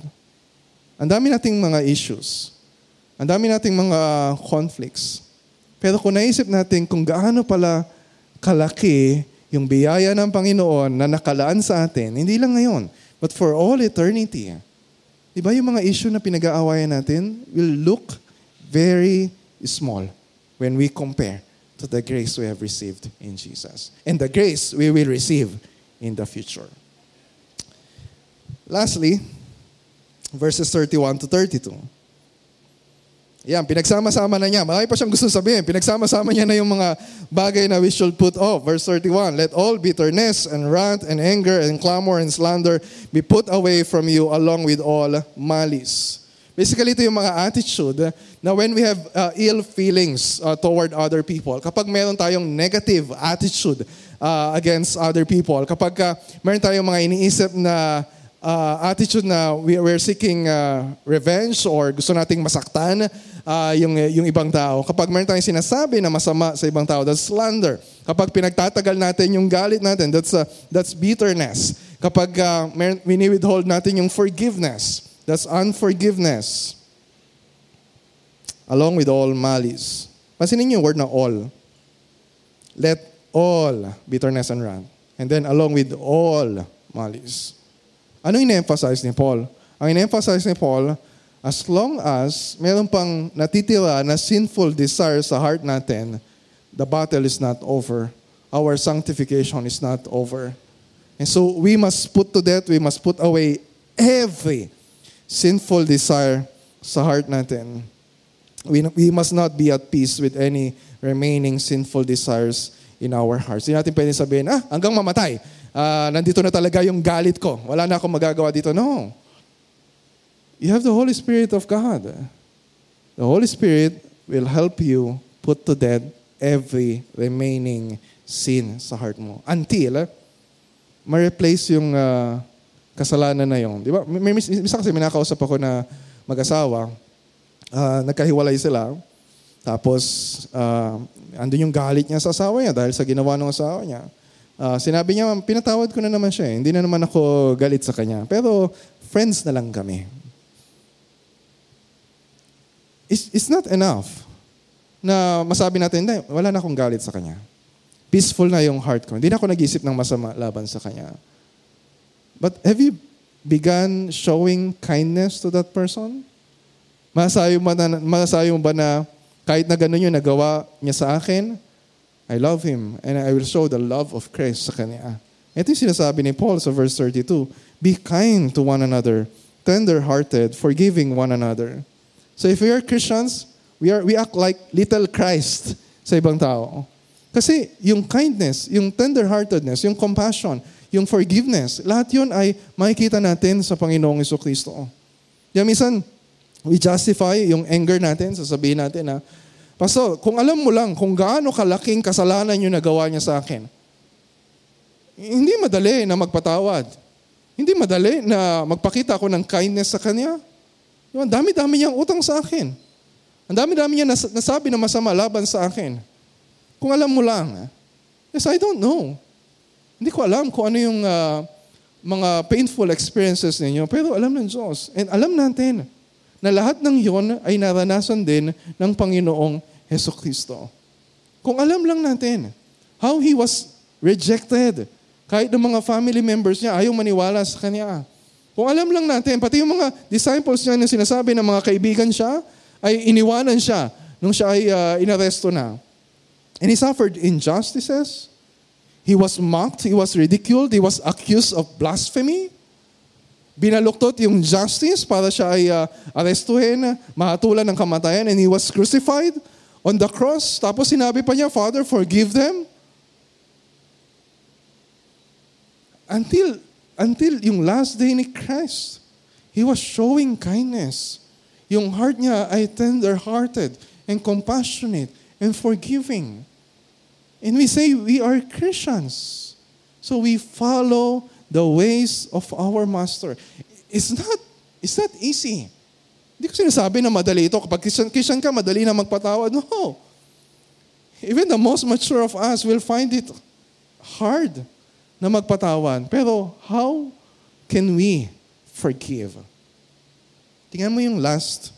Ang dami nating mga issues. Ang dami nating mga conflicts. Pero kung naisip natin kung gaano pala kalaki yung biyaya ng Panginoon na nakalaan sa atin, hindi lang ngayon, but for all eternity. Diba yung mga issue na pinag-aawayan natin will look very small when we compare to the grace we have received in Jesus. And the grace we will receive in the future. Lastly, verses 31 to 32. Yan, pinagsama-sama na niya. Marami pa siyang gusto sabihin. Pinagsama-sama niya na yung mga bagay na we should put off. Verse 31, let all bitterness and wrath and anger and clamor and slander be put away from you along with all malice. Basically, ito yung mga attitude na when we have ill feelings toward other people, kapag meron tayong negative attitude against other people, kapag meron tayong mga iniisip na attitude na we're seeking revenge or gusto nating masaktan yung ibang tao. Kapag meron tayong sinasabi na masama sa ibang tao, that's slander. Kapag pinagtatagal natin yung galit natin, that's bitterness. Kapag withhold natin yung forgiveness, that's unforgiveness. Along with all malice. Pansinin niyo yung word na all. Let all bitterness and wrath. And then along with all malice. Ano in-emphasize ni Paul? Ang in-emphasize ni Paul, as long as meron pang natitira na sinful desire sa heart natin, the battle is not over. Our sanctification is not over. And so we must put to death, we must put away every sinful desire sa heart natin. We must not be at peace with any remaining sinful desires in our hearts. Hindi natin pwedeng sabihin, hanggang mamatay. Nandito na talaga yung galit ko. Wala na akong magagawa dito. No. You have the Holy Spirit of God. The Holy Spirit will help you put to death every remaining sin sa heart mo. Until ma-replace yung kasalanan na yun. Di ba? Misa kasi minakausap ako na mag-asawa. Nagkahiwalay sila. Tapos, andun yung galit niya sa asawa niya dahil sa ginawa ng asawa niya. Sinabi niya, pinatawad ko na naman siya. Hindi na naman ako galit sa kanya. Pero, friends na lang kami. It's not enough na masabi natin, hindi, wala na akong galit sa kanya. Peaceful na yung heart ko. Hindi na ako nag-isip ng masama laban sa kanya. But have you begun showing kindness to that person? Masasabi mo ba na kahit na gano'n yung nagawa niya sa akin, I love him and I will show the love of Christ sa kanya. Ito yung sinasabi ni Paul sa verse 32. Be kind to one another, tender-hearted, forgiving one another. So if we are Christians, we act like little Christ sa ibang tao. Kasi yung kindness, yung tender-heartedness, yung compassion, yung forgiveness, lahat yun ay makikita natin sa Panginoong Jesucristo. Kaya minsan, we justify yung anger natin, sasabihin natin na, Pastor, kung alam mo lang kung gaano kalaking kasalanan yung nagawa niya sa akin, Hindi madali na magpatawad. Hindi madali na magpakita ako ng kindness sa kanya. Ang dami-dami niyang utang sa akin. Ang dami-dami niya nasabi na masama laban sa akin. Kung alam mo lang, yes, I don't know. Hindi ko alam kung ano yung mga painful experiences ninyo, pero alam ng Diyos. And alam natin na lahat ng yon ay naranasan din ng Panginoong Hesukristo. Kung alam lang natin how He was rejected, kahit ng mga family members niya ayaw maniwala sa Kanya. Kung alam lang natin, pati yung mga disciples niya na sinasabi ng mga kaibigan siya, ay iniwanan siya nung siya ay inaresto na. And he suffered injustices. He was mocked. He was ridiculed. He was accused of blasphemy. Binaluktot yung justice para siya ay arestuhin, mahatulan ng kamatayan, and he was crucified on the cross. Tapos sinabi pa niya, Father, forgive them. Until yung last day ni Christ, he was showing kindness. Yung heart niya ay tender-hearted and compassionate and forgiving. And we say we are Christians. So we follow the ways of our Master. It's not easy. Hindi ko sinasabi na madali ito. Kapag Christian ka, madali na magpatawad. No. Even the most mature of us will find it hard na magpatawad. Pero how can we forgive? Tingnan mo yung last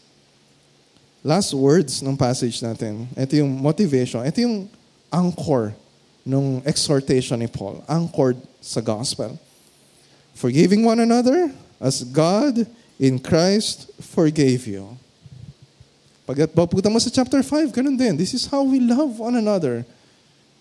words ng passage natin. Ito yung motivation. Ito yung anchor ng exhortation ni Paul. Anchored sa gospel. Forgiving one another as God in Christ forgave you. Pag papunta mo sa chapter 5, ganun din. This is how we love one another.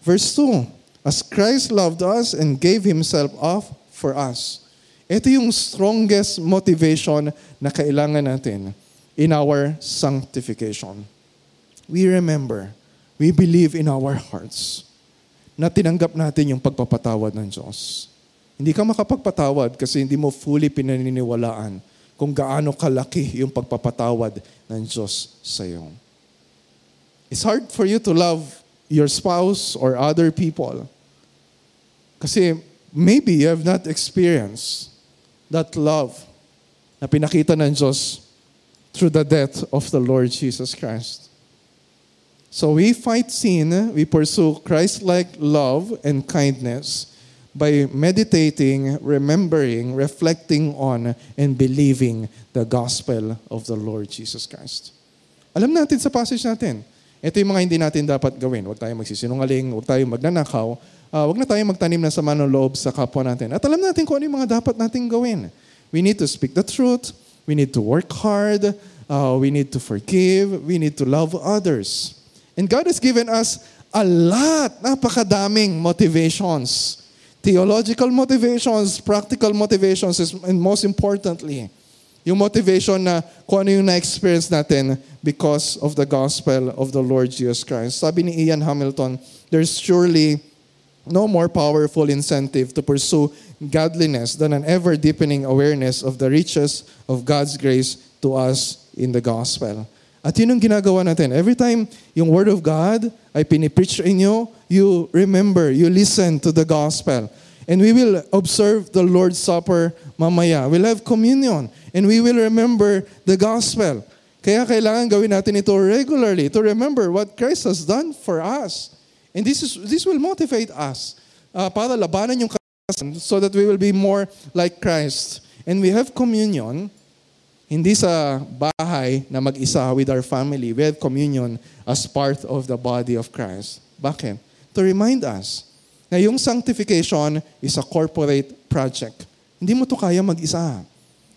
Verse 2, as Christ loved us and gave Himself up for us. Ito yung strongest motivation na kailangan natin in our sanctification. We remember, we believe in our hearts na tinanggap natin yung pagpapatawad ng Diyos. Hindi ka makapagpatawad kasi hindi mo fully pinaniniwalaan kung gaano kalaki yung pagpapatawad ng Diyos sa iyo. It's hard for you to love your spouse or other people kasi maybe you have not experienced that love na pinakita ng Diyos through the death of the Lord Jesus Christ. So we fight sin, we pursue Christ-like love and kindness by meditating, remembering, reflecting on, and believing the gospel of the Lord Jesus Christ. Alam natin sa passage natin, ito yung mga hindi natin dapat gawin. Huwag tayong magsisinungaling, huwag tayong magnanakaw, huwag na tayong magtanim ng sama ng loob sa kapwa natin. At alam natin kung ano yung mga dapat nating gawin. We need to speak the truth, we need to work hard, we need to forgive, we need to love others. And God has given us a lot, napakadaming motivations. Theological motivations, practical motivations, and most importantly, yung motivation na kung ano yung na-experience natin because of the gospel of the Lord Jesus Christ. Sabi ni Ian Hamilton, there's surely no more powerful incentive to pursue godliness than an ever-deepening awareness of the riches of God's grace to us in the gospel. At yun ang ginagawa natin. Every time yung Word of God ay pinipreach inyo, you remember, you listen to the gospel. And we will observe the Lord's Supper mamaya. We'll have communion. And we will remember the gospel. Kaya kailangan gawin natin ito regularly to remember what Christ has done for us. And this will motivate us para labanan yung kasalanan so that we will be more like Christ. And we have communion hindi sa bahay na mag-isa with our family. We have communion as part of the body of Christ. Bakit? To remind us na yung sanctification is a corporate project. Hindi mo to kaya mag-isa.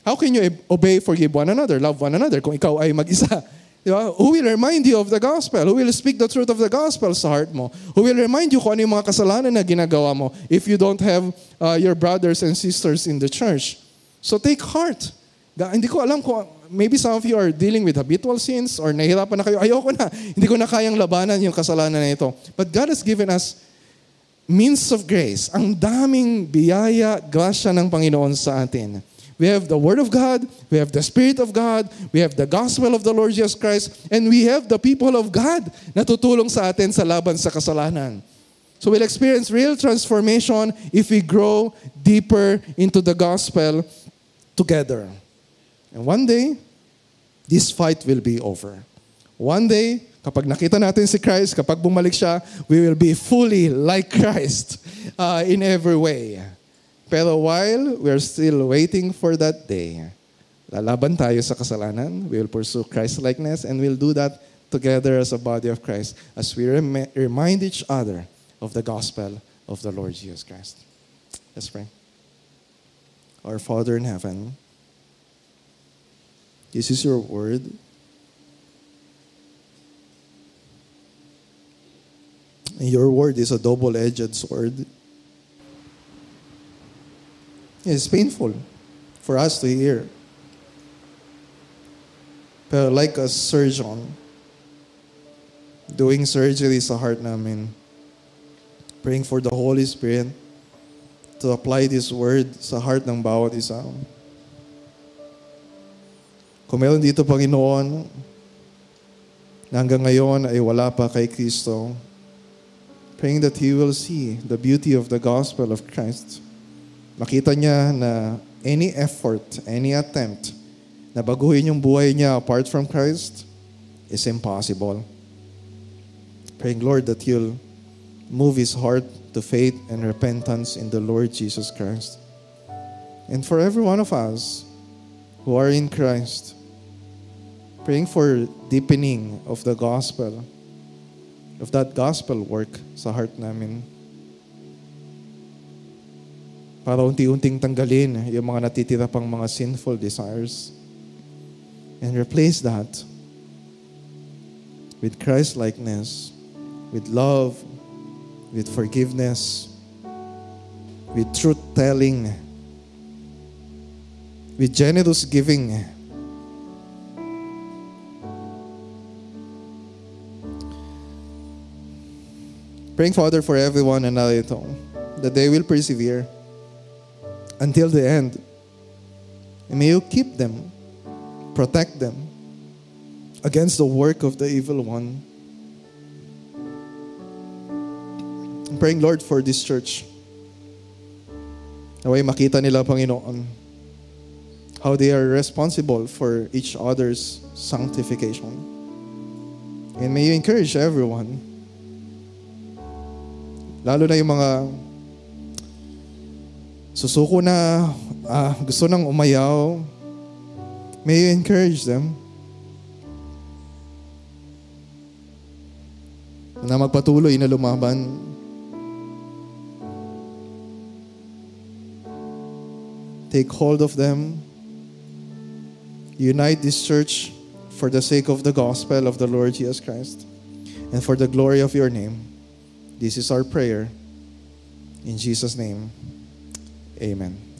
How can you obey, forgive one another, love one another kung ikaw ay mag-isa? Diba? Who will remind you of the gospel? Who will speak the truth of the gospel sa heart mo? Who will remind you kung ano yung mga kasalanan na ginagawa mo if you don't have your brothers and sisters in the church? So take heart. Hindi ko alam kung maybe some of you are dealing with habitual sins or nahihirapan na kayo. Ayoko na. Hindi ko na kayang labanan yung kasalanan na ito. But God has given us means of grace. Ang daming biyaya, grasya ng Panginoon sa atin. We have the Word of God, we have the Spirit of God, we have the gospel of the Lord Jesus Christ, and we have the people of God na tutulong sa atin sa laban sa kasalanan. So we'll experience real transformation if we grow deeper into the gospel together. And one day, this fight will be over. One day, kapag nakita natin si Christ, kapag bumalik siya, we will be fully like Christ in every way. Pero while we're still waiting for that day, lalaban tayo sa kasalanan, we will pursue Christ-likeness, and we'll do that together as a body of Christ as we remind each other of the gospel of the Lord Jesus Christ. Let's pray. Our Father in heaven, this is your word. And your word is a double-edged sword. It's painful for us to hear. But like a surgeon, doing surgery sa heart namin, praying for the Holy Spirit to apply this word sa heart ng bawat isa. Kung meron dito, Panginoon, na hanggang ngayon ay wala pa kay Kristo, praying that He will see the beauty of the gospel of Christ. Makita niya na any effort, any attempt na baguhin yung buhay niya apart from Christ is impossible. Praying, Lord, that you'll move his heart to faith and repentance in the Lord Jesus Christ. And for every one of us who are in Christ, praying for deepening of the gospel, of that gospel work sa heart namin. Para unti-unting tanggalin yung mga natitira pang mga sinful desires. And replace that with Christ-likeness, with love, with forgiveness, with truth-telling, with generous giving. Praying, Father, for everyone and ito, that they will persevere until the end. And may you keep them, protect them against the work of the evil one. I'm praying, Lord, for this church. Naway makita nila, Panginoon, how they are responsible for each other's sanctification. And may you encourage everyone, lalo na yung mga susuko na gusto nang umayaw, may you encourage them na magpatuloy na lumaban. Take hold of them. Unite this church for the sake of the gospel of the Lord Jesus Christ and for the glory of your name. This is our prayer. In Jesus' name, amen.